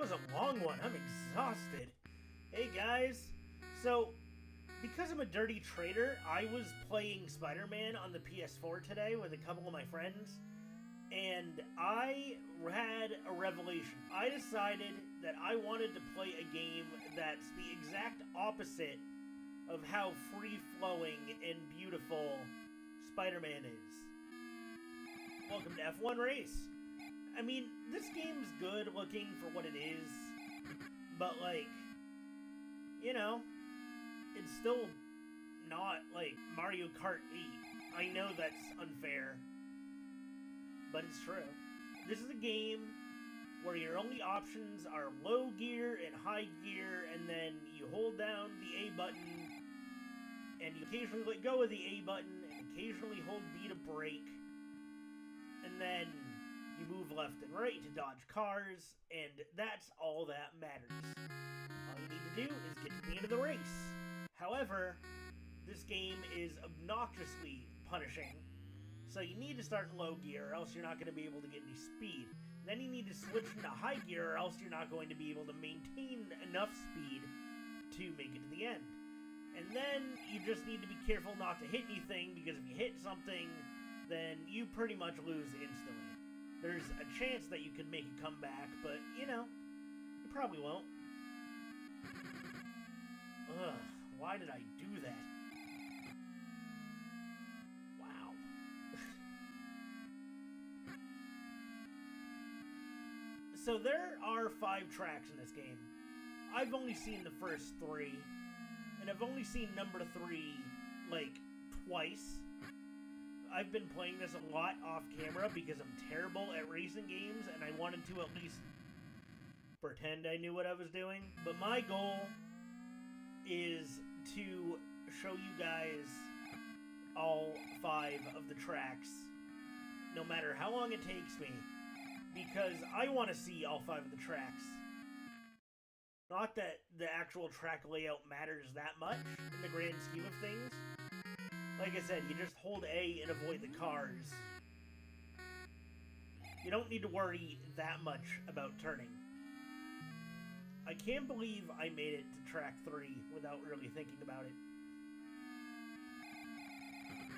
was a long one. I'm exhausted. Hey guys. So, because I'm a dirty traitor, I was playing Spider-Man on the PS4 today with a couple of my friends, and I had a revelation. I decided that I wanted to play a game that's the exact opposite of how free-flowing and beautiful Spider-Man is. Welcome to F1-Race. I mean, this game's good looking for what it is, but like, you know, it's still not like Mario Kart 8. I know that's unfair, but it's true. This is a game where your only options are low gear and high gear, and then you hold down the A button, and you occasionally let go of the A button, and occasionally hold B to brake, and then you move left and right to dodge cars, and that's all that matters. All you need to do is get to the end of the race. However, this game is obnoxiously punishing, so you need to start in low gear or else you're not going to be able to get any speed. Then you need to switch into high gear or else you're not going to be able to maintain enough speed to make it to the end. And then you just need to be careful not to hit anything, because if you hit something, then you pretty much lose instantly. There's a chance that you could make a comeback, but, you know, you probably won't. Ugh, why did I do that? Wow. So there are 5 tracks in this game. I've only seen the first 3, and I've only seen number 3, like, twice. I've been playing this a lot off camera because I'm terrible at racing games, and I wanted to at least pretend I knew what I was doing. But my goal is to show you guys all 5 of the tracks, no matter how long it takes me, because I want to see all 5 of the tracks. Not that the actual track layout matters that much in the grand scheme of things. Like I said, you just hold A and avoid the cars. You don't need to worry that much about turning. I can't believe I made it to track 3 without really thinking about it.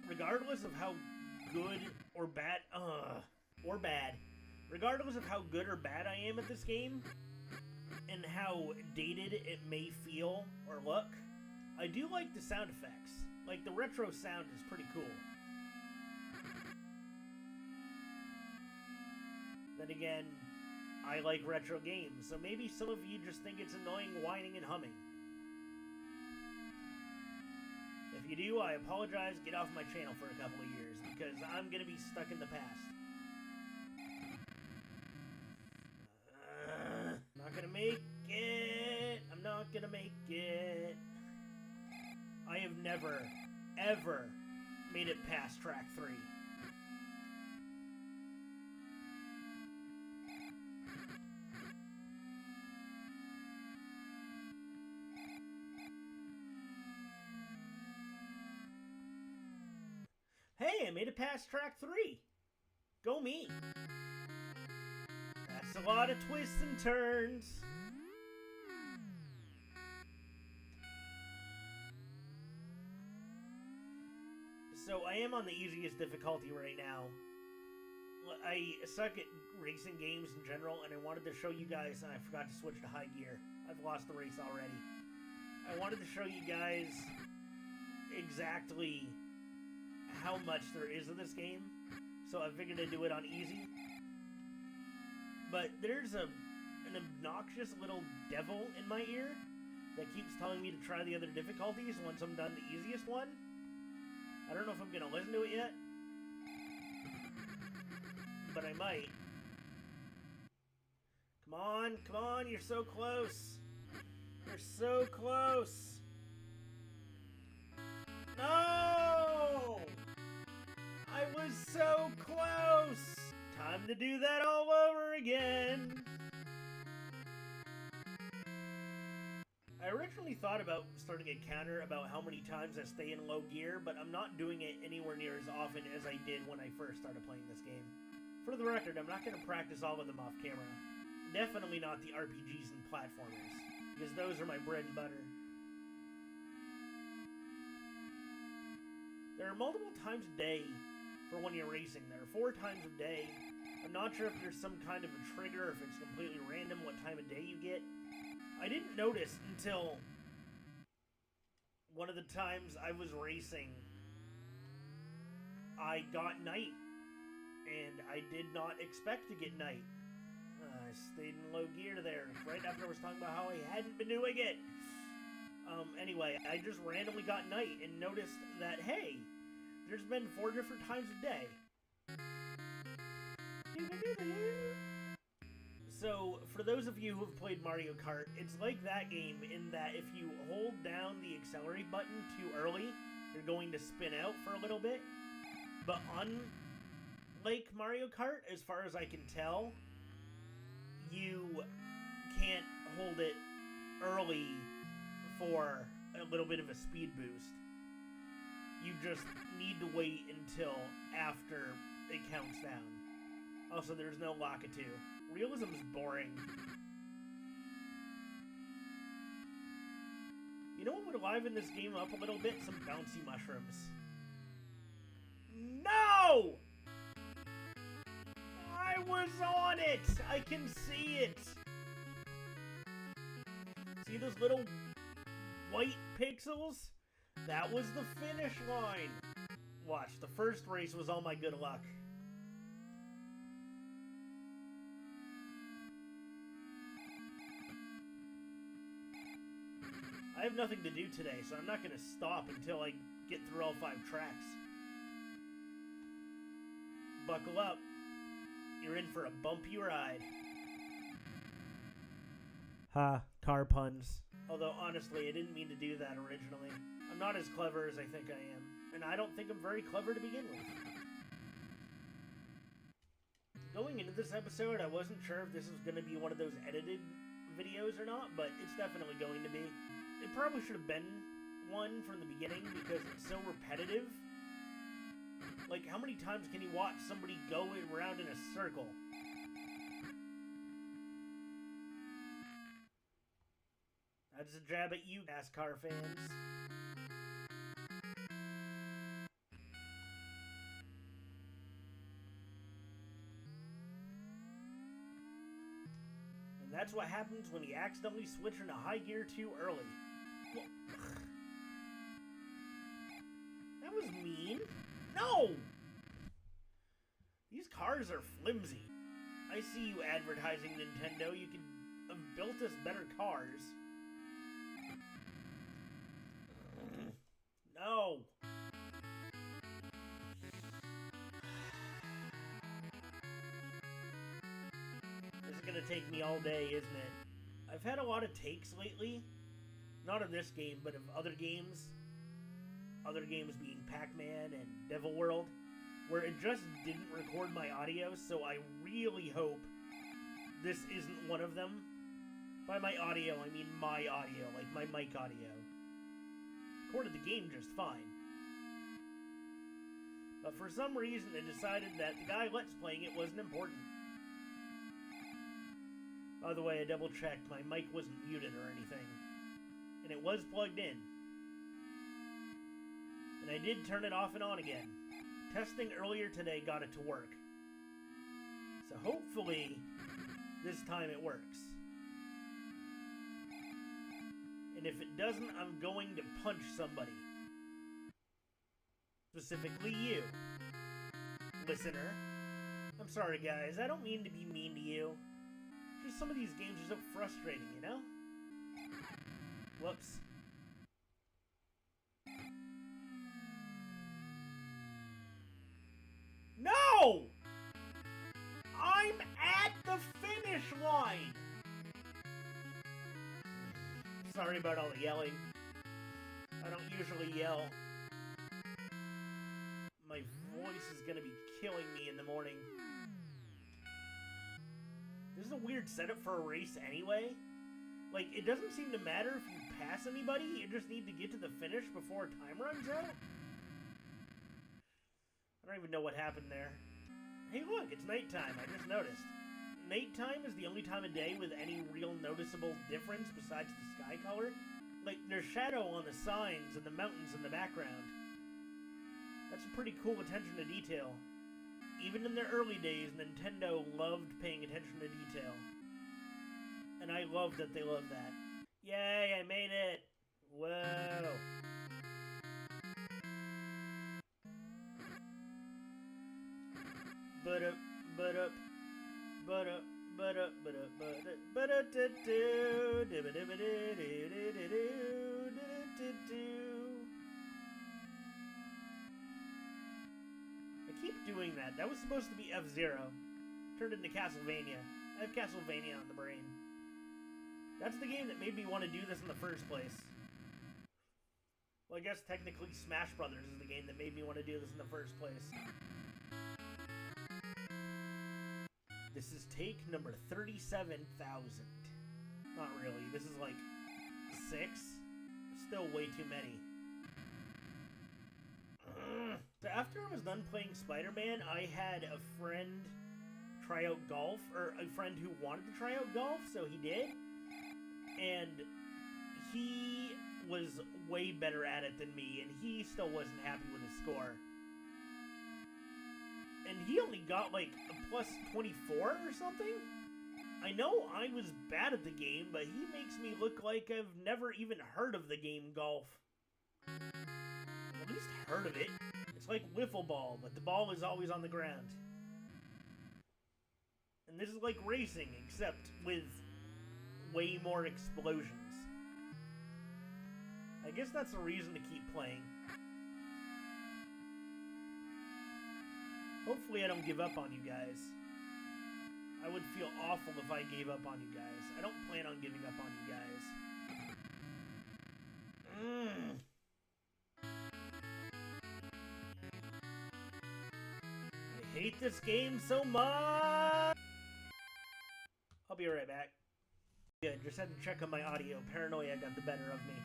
Regardless of how good or bad, regardless of how good or bad I am at this game, and how dated it may feel or look, I do like the sound effects. Like, the retro sound is pretty cool. Then again, I like retro games, so maybe some of you just think it's annoying whining and humming. If you do, I apologize. Get off my channel for a couple of years, because I'm gonna be stuck in the past. Not gonna make it. I'm not gonna make it. I have never, ever made it past track 3. Hey, I made it past track 3. Go me. That's a lot of twists and turns. So I am on the easiest difficulty right now. I suck at racing games in general, and I wanted to show you guys, and I forgot to switch to high gear. I've lost the race already. I wanted to show you guys exactly how much there is of this game, so I figured I'd do it on easy. But there's an obnoxious little devil in my ear that keeps telling me to try the other difficulties once I'm done the easiest one. I don't know if I'm going to listen to it yet, but I might. Come on, you're so close. You're so close. No! I was so close! Time to do that all over again. I originally thought about starting a counter about how many times I stay in low gear, but I'm not doing it anywhere near as often as I did when I first started playing this game. For the record, I'm not going to practice all of them off camera. Definitely not the RPGs and platformers, because those are my bread and butter. There are multiple times a day for when you're racing. There are 4 times a day. I'm not sure if there's some kind of a trigger, if it's completely random what time of day you get. I didn't notice until one of the times I was racing, I got night, and I did not expect to get night. I stayed in low gear there, right after I was talking about how I hadn't been doing it. Anyway, I just randomly got night and noticed that, hey, there's been 4 different times a day. So, for those of you who have played Mario Kart, it's like that game in that if you hold down the accelerate button too early, you're going to spin out for a little bit. But unlike Mario Kart, as far as I can tell, you can't hold it early for a little bit of a speed boost. You just need to wait until after it counts down. Also, there's no Lakitu. Realism is boring. You know what would liven this game up a little bit? Some bouncy mushrooms. No! I was on it! I can see it! See those little white pixels? That was the finish line. Watch, the first race was all my good luck. I have nothing to do today, so I'm not going to stop until I get through all 5 tracks. Buckle up. You're in for a bumpy ride. Ha, car puns. Although, honestly, I didn't mean to do that originally. I'm not as clever as I think I am. And I don't think I'm very clever to begin with. Going into this episode, I wasn't sure if this was going to be one of those edited videos or not, but it's definitely going to be. It probably should have been one from the beginning because it's so repetitive. Like, how many times can you watch somebody go around in a circle? That's a jab at you, NASCAR fans. And that's what happens when you accidentally switch into high gear too early. Well, that was mean. No! These cars are flimsy. I see you advertising Nintendo. You could have built us better cars. No! This is gonna take me all day, isn't it? I've had a lot of takes lately. Not of this game, but of other games. Other games being Pac-Man and Devil World, where it just didn't record my audio, so I really hope this isn't one of them. By my audio, I mean my audio, like my mic audio. Recorded the game just fine. But for some reason, I decided that the guy Let's Playing it wasn't important. By the way, I double-checked, my mic wasn't muted or anything. And it was plugged in. And I did turn it off and on again. Testing earlier today got it to work. So hopefully, this time it works. And if it doesn't, I'm going to punch somebody. Specifically you, listener. I'm sorry, guys. I don't mean to be mean to you. Just some of these games are so frustrating, you know? Whoops. No! I'm at the finish line! Sorry about all the yelling. I don't usually yell. My voice is gonna be killing me in the morning. This is a weird setup for a race anyway. Like, it doesn't seem to matter if you pass anybody, you just need to get to the finish before time runs out. I don't even know what happened there. Hey look, it's nighttime, I just noticed. nighttime is the only time of day with any real noticeable difference besides the sky color. Like, there's shadow on the signs and the mountains in the background. That's a pretty cool attention to detail. Even in their early days, Nintendo loved paying attention to detail. And I love that they love that. Yay, I made it! Whoa! I keep doing that. That was supposed to be F-Zero. Turned into Castlevania. I have Castlevania on the brain. That's the game that made me want to do this in the first place. Well, I guess technically Smash Brothers is the game that made me want to do this in the first place. This is take number 37,000. Not really. This is like 6. Still way too many. So after I was done playing Spider-Man, I had a friend try out golf, or a friend who wanted to try out golf, so he did. And he was way better at it than me, and he still wasn't happy with his score. And he only got like a plus 24 or something? I know I was bad at the game, but he makes me look like I've never even heard of the game golf. At least heard of it. It's like wiffle ball, but the ball is always on the ground. And this is like racing, except with way more explosions. I guess that's a reason to keep playing. Hopefully I don't give up on you guys. I would feel awful if I gave up on you guys. I don't plan on giving up on you guys. I hate this game so much! I'll be right back. Good, just had to check on my audio. Paranoia got the better of me.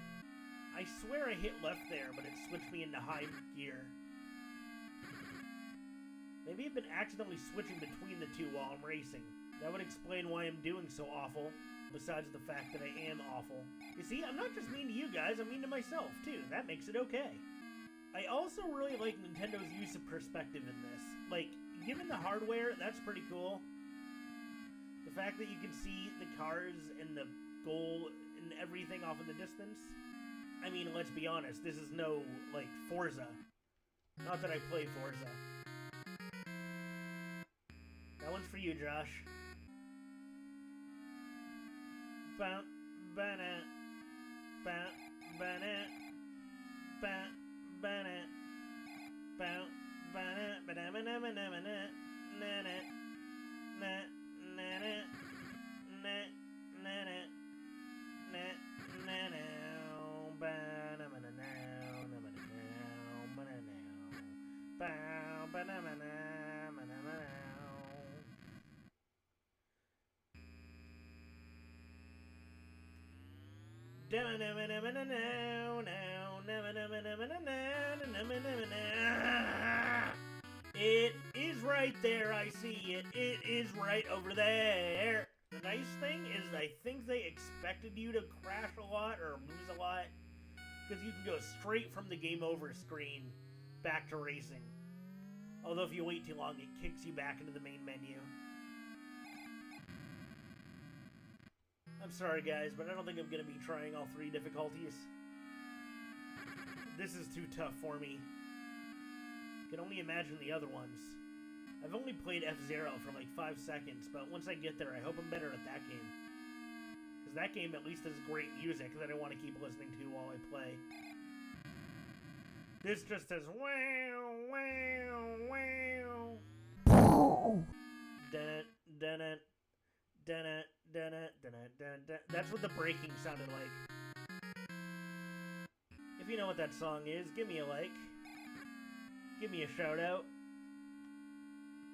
I swear I hit left there, but it switched me into high gear. Maybe I've been accidentally switching between the two while I'm racing. That would explain why I'm doing so awful, besides the fact that I am awful. You see, I'm not just mean to you guys, I'm mean to myself, too. That makes it okay. I also really like Nintendo's use of perspective in this. Like, given the hardware, that's pretty cool. The fact that you can see the cars and the goal and everything off in the distance. I mean, let's be honest, this is no, like, Forza. Not that I play Forza. That one's for you, Josh. Ba ba na ba ba na ba ba na ba ba na ba na ba na ba na ba na na na na na na na na na na na ba na ba na now na ba na now ba na now ba ba na ba na ba na ba now. It is right there, I see it. It is right over there. The nice thing is I think they expected you to crash a lot or lose a lot, because you can go straight from the game over screen back to racing. Although if you wait too long, it kicks you back into the main menu. I'm sorry guys, but I don't think I'm going to be trying all 3 difficulties. This is too tough for me. I can only imagine the other ones. I've only played F-Zero for like 5 seconds, but once I get there, I hope I'm better at that game. Because that game at least has great music that I want to keep listening to while I play. This just says, wow, wow, wow. Dun dun dun dun dun dun dun. That's what the braking sounded like. If you know what that song is, give me a like. Give me a shout out.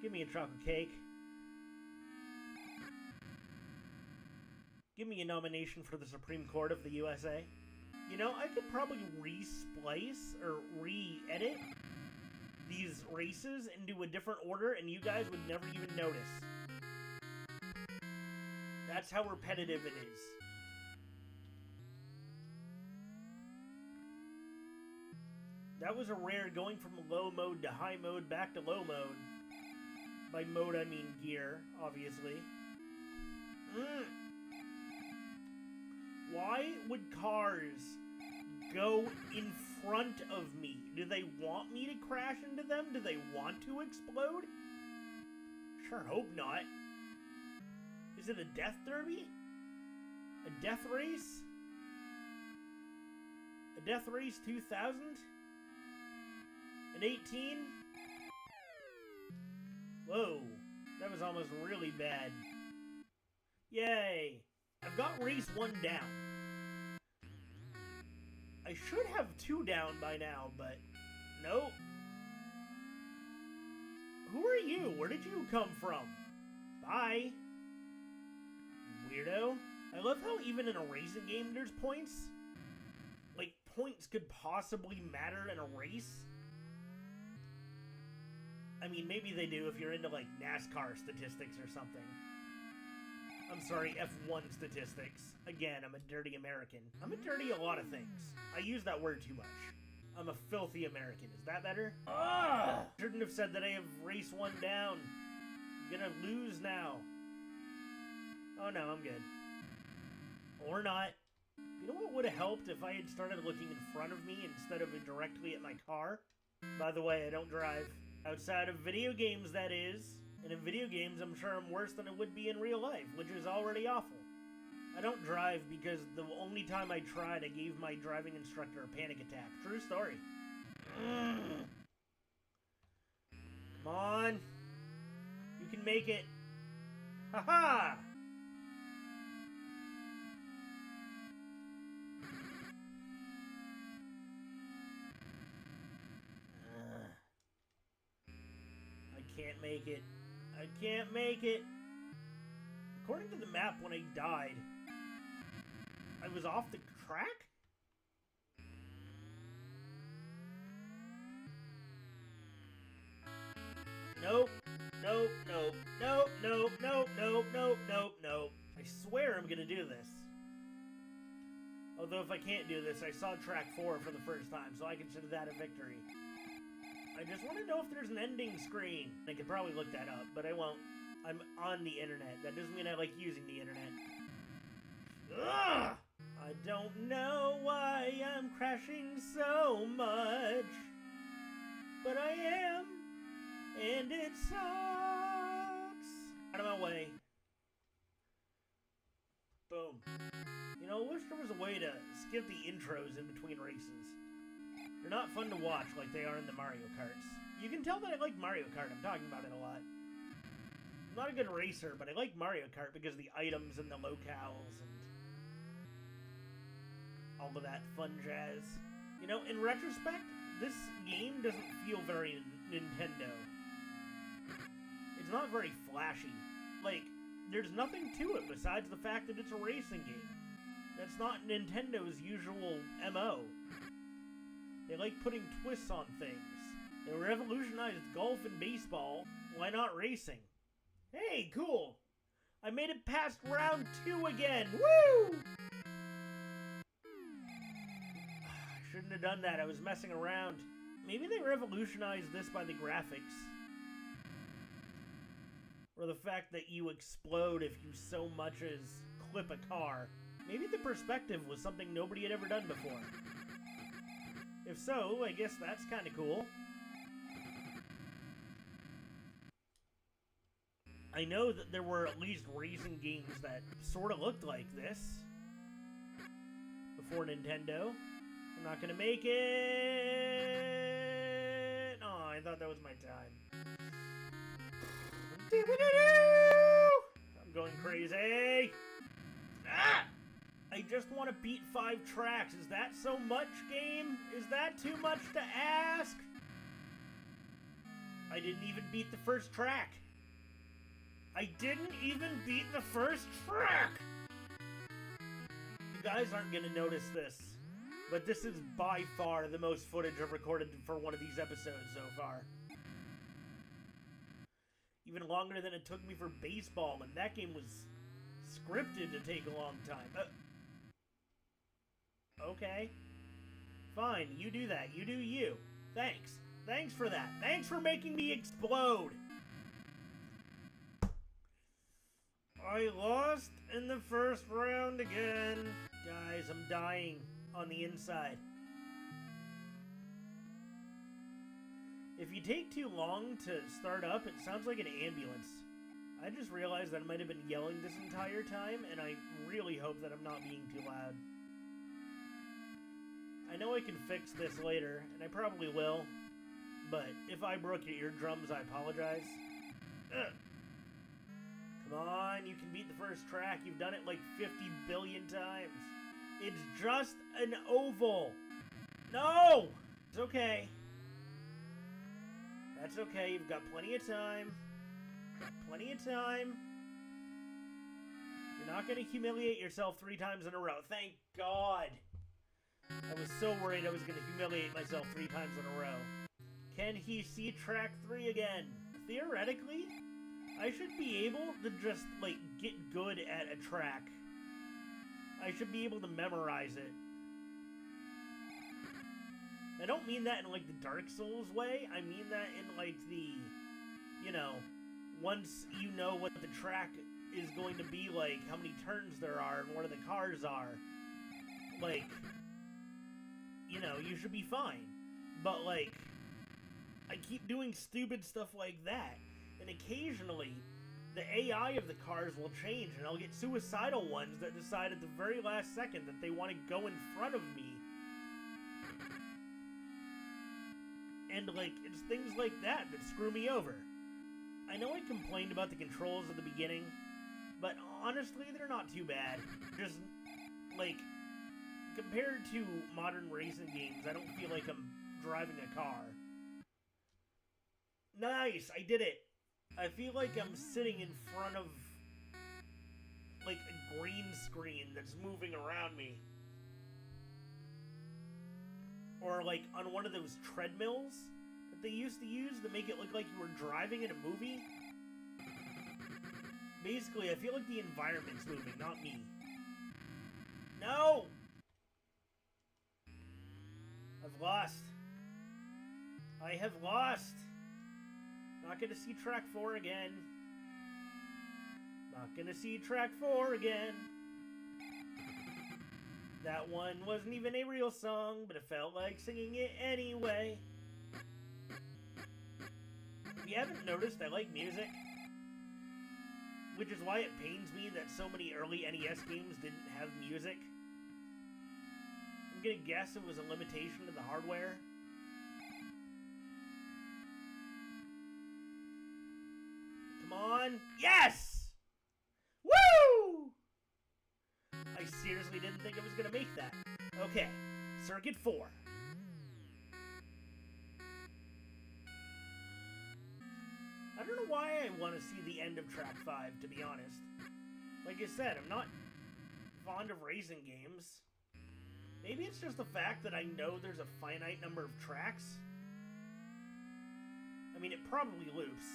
Give me a chocolate cake. Give me a nomination for the Supreme Court of the USA. You know, I could probably re-splice or re-edit these races into a different order and you guys would never even notice. That's how repetitive it is. That was a rare going from low mode to high mode back to low mode. By mode, I mean gear, obviously. Why would cars go in front of me? Do they want me to crash into them? Do they want to explode? Sure hope not. Is it a death derby? A death race? A death race 2000? An 18? Whoa, that was almost really bad. Yay! I've got race 1 down. I should have 2 down by now, but nope. Who are you? Where did you come from? Bye. Weirdo. I love how even in a racing game there's points. Like, points could possibly matter in a race. I mean, maybe they do if you're into, like, NASCAR statistics or something. I'm sorry, F1 statistics. Again, I'm a dirty American. I'm a dirty a lot of things. I use that word too much. I'm a filthy American. Is that better? Ugh! Shouldn't have said that I have race 1 down. I'm gonna lose now. Oh no, I'm good. Or not. You know what would have helped if I had started looking in front of me instead of directly at my car? By the way, I don't drive. Outside of video games, that is. And in video games, I'm sure I'm worse than it would be in real life, which is already awful. I don't drive because the only time I tried, I gave my driving instructor a panic attack. True story. Come on. You can make it. Haha! I can't make it. I can't make it. According to the map, when I died, I was off the track? Nope. Nope, nope, nope, nope, nope, nope, nope, nope, nope. I swear I'm gonna do this. Although if I can't do this, I saw track 4 for the first time, so I consider that a victory. I just want to know if there's an ending screen. I could probably look that up, but I won't. I'm on the internet. That doesn't mean I like using the internet. Ugh! I don't know why I'm crashing so much, but I am, and it sucks. Out of my way. Boom. You know, I wish there was a way to skip the intros in between races. They're not fun to watch like they are in the Mario Karts. You can tell that I like Mario Kart. I'm talking about it a lot. I'm not a good racer, but I like Mario Kart because of the items and the locales and all of that fun jazz. You know, in retrospect, this game doesn't feel very Nintendo. It's not very flashy. Like, there's nothing to it besides the fact that it's a racing game. That's not Nintendo's usual MO. They like putting twists on things. They revolutionized golf and baseball. Why not racing? Hey, cool! I made it past round 2 again! Woo! I shouldn't have done that. I was messing around. Maybe they revolutionized this by the graphics. Or the fact that you explode if you so much as clip a car. Maybe the perspective was something nobody had ever done before. If so, I guess that's kind of cool. I know that there were at least racing games that sort of looked like this before Nintendo. I'm not gonna make it! Oh, I thought that was my time. I'm going crazy! Ah! I just want to beat 5 tracks. Is that so much, game? Is that too much to ask? I didn't even beat the first track. I didn't even beat the first track! You guys aren't gonna notice this, but this is by far the most footage I've recorded for one of these episodes so far. Even longer than it took me for baseball, and that game was scripted to take a long time. Okay. Fine, you do that. You do you. Thanks. Thanks for that. Thanks for making me explode. I lost in the first round again. Guys, I'm dying on the inside. If you take too long to start up, it sounds like an ambulance. I just realized that I might have been yelling this entire time, and I really hope that I'm not being too loud. I know I can fix this later, and I probably will, but if I broke your eardrums, I apologize. Ugh. Come on, you can beat the first track. You've done it like 50 billion times. It's just an oval. No! It's okay. That's okay, you've got plenty of time. Plenty of time. You're not going to humiliate yourself 3 times in a row. Thank God. I was so worried I was going to humiliate myself 3 times in a row. Can he see track 3 again? Theoretically, I should be able to just, like, get good at a track. I should be able to memorize it. I don't mean that in, like, the Dark Souls way. I mean that in, like, the, you know, once you know what the track is going to be like, how many turns there are, and where the cars are. Like, you know, you should be fine. But, like, I keep doing stupid stuff like that. And occasionally, the AI of the cars will change, and I'll get suicidal ones that decide at the very last second that they want to go in front of me. And, like, it's things like that that screw me over. I know I complained about the controls at the beginning, but honestly, they're not too bad. Just, like, compared to modern racing games, I don't feel like I'm driving a car. Nice! I did it! I feel like I'm sitting in front of, like, a green screen that's moving around me. Or, like, on one of those treadmills that they used to use to make it look like you were driving in a movie. Basically, I feel like the environment's moving, not me. No! I've lost. I have lost. Not gonna see track 4 again. Not gonna see track 4 again. That one wasn't even a real song, but it felt like singing it anyway. If you haven't noticed, I like music. Which is why it pains me that so many early NES games didn't have music. I'm gonna guess it was a limitation to the hardware. Come on. Yes! Woo! I seriously didn't think I was going to make that. Okay, Circuit 4. I don't know why I want to see the end of Track 5, to be honest. Like I said, I'm not fond of racing games. Maybe it's just the fact that I know there's a finite number of tracks. I mean, it probably loops.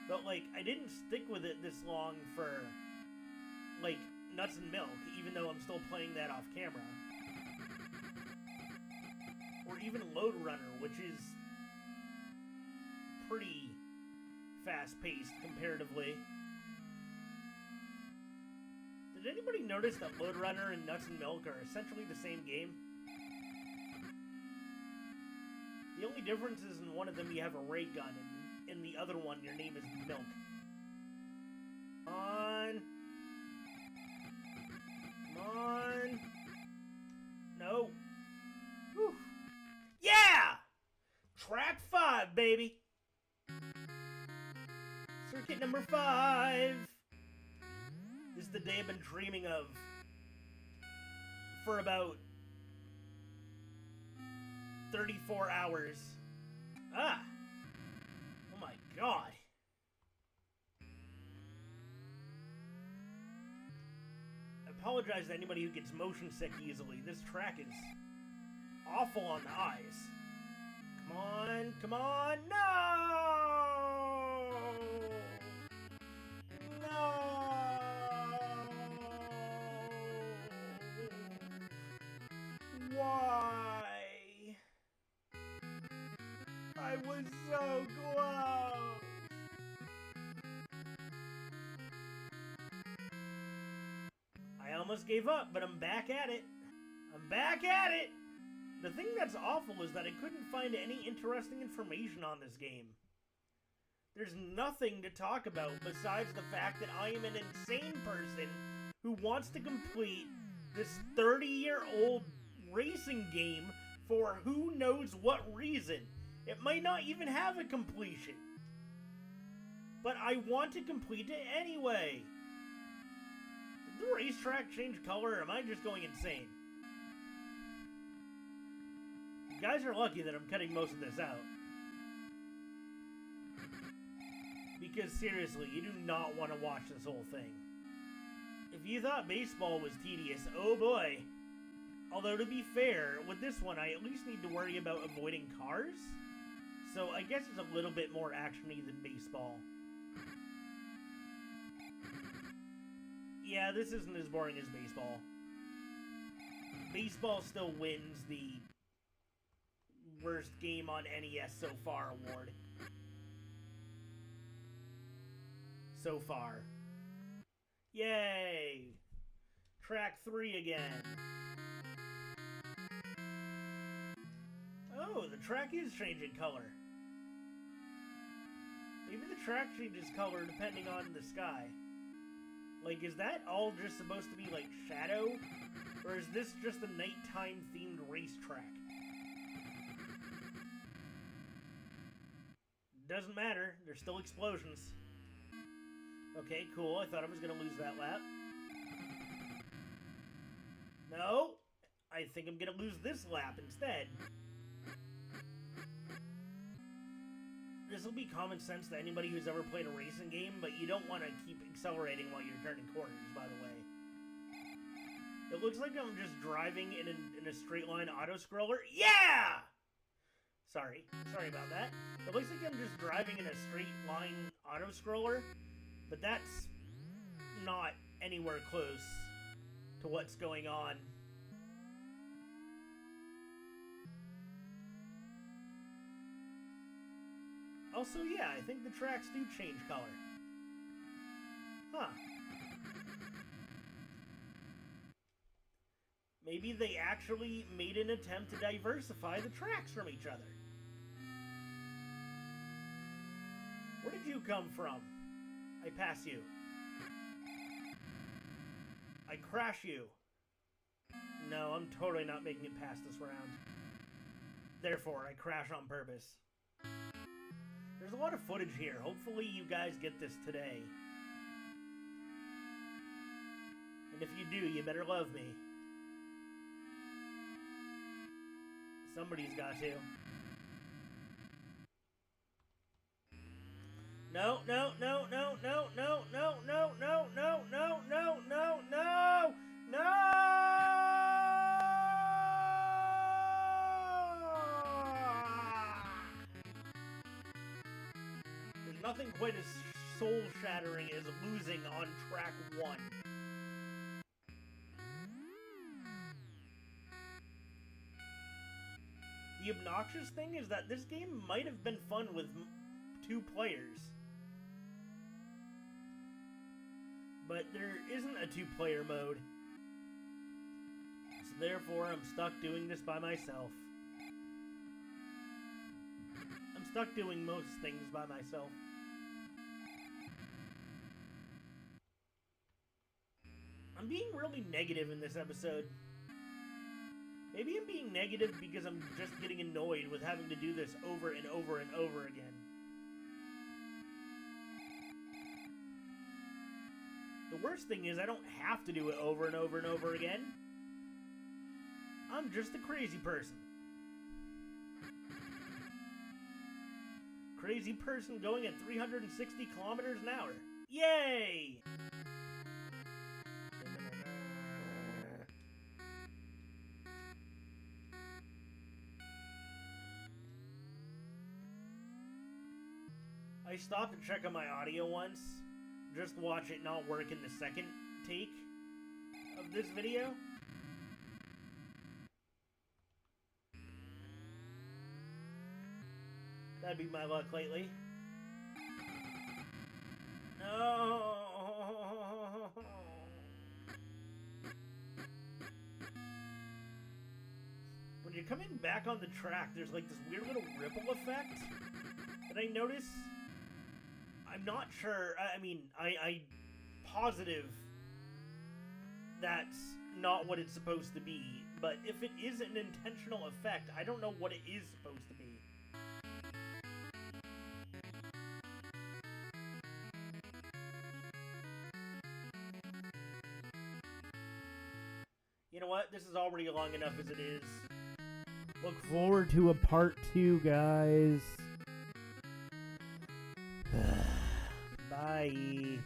But, like, I didn't stick with it this long for, like, Nuts and Milk, even though I'm still playing that off camera. Or even Lode Runner, which is pretty fast-paced comparatively. Did anybody notice that Lode Runner and Nuts and Milk are essentially the same game? The only difference is in one of them you have a ray gun, and in the other one your name is Milk. Come on. Come on. No. Whew. Yeah! Track 5, baby! Circuit number 5! This is the day I've been dreaming of for about 34 hours. Ah! Oh my god. I apologize to anybody who gets motion sick easily. This track is awful on the eyes. Come on, come on, no! No! Why? I was so close! I almost gave up, but I'm back at it. I'm back at it! The thing that's awful is that I couldn't find any interesting information on this game. There's nothing to talk about besides the fact that I am an insane person who wants to complete this 30-year-old racing game for who knows what reason. It might not even have a completion. But I want to complete it anyway. Did the racetrack change color, or am I just going insane? You guys are lucky that I'm cutting most of this out. Because seriously, you do not want to watch this whole thing. If you thought baseball was tedious, oh boy. Although to be fair, with this one I at least need to worry about avoiding cars. So I guess it's a little bit more actiony than baseball. Yeah, this isn't as boring as baseball. Baseball still wins the worst game on NES so far award. So far. Yay! Track 3 again. Oh, the track is changing color. Maybe the track changes color depending on the sky. Like, is that all just supposed to be, like, shadow? Or is this just a nighttime-themed racetrack? Doesn't matter. There's still explosions. Okay, cool. I thought I was going to lose that lap. No! I think I'm going to lose this lap instead. This will be common sense to anybody who's ever played a racing game, but you don't want to keep accelerating while you're turning corners, by the way. It looks like I'm just driving in a straight line auto-scroller. Yeah! Sorry about that. It looks like I'm just driving in a straight line auto-scroller, but that's not anywhere close to what's going on. Also, yeah, I think the tracks do change color. Huh. Maybe they actually made an attempt to diversify the tracks from each other. Where did you come from? I pass you. I crash you. No, I'm totally not making it past this round. Therefore, I crash on purpose. There's a lot of footage here. Hopefully you guys get this today. And if you do, you better love me. Somebody's got to. No, no, no, no, no, no, no, no, no, no, no, no, no, no, no! There's nothing quite as soul-shattering as losing on track 1. The obnoxious thing is that this game might have been fun with 2 players. But there isn't a 2-player mode. So therefore, I'm stuck doing this by myself. I'm stuck doing most things by myself. I'm being really negative in this episode. Maybe I'm being negative because I'm just getting annoyed with having to do this over and over and over again. The worst thing is I don't have to do it over and over and over again. I'm just a crazy person. Crazy person going at 360 kilometers an hour. Yay! I stopped to check on my audio once. Just watch it not work in the second take of this video. That'd be my luck lately. No. When you're coming back on the track, there's like this weird little ripple effect that I notice. I'm not sure. I mean, I'm positive that's not what it's supposed to be. But if it is an intentional effect, I don't know what it is supposed to be. You know what? This is already long enough as it is. Look forward to a part 2, guys. Bye.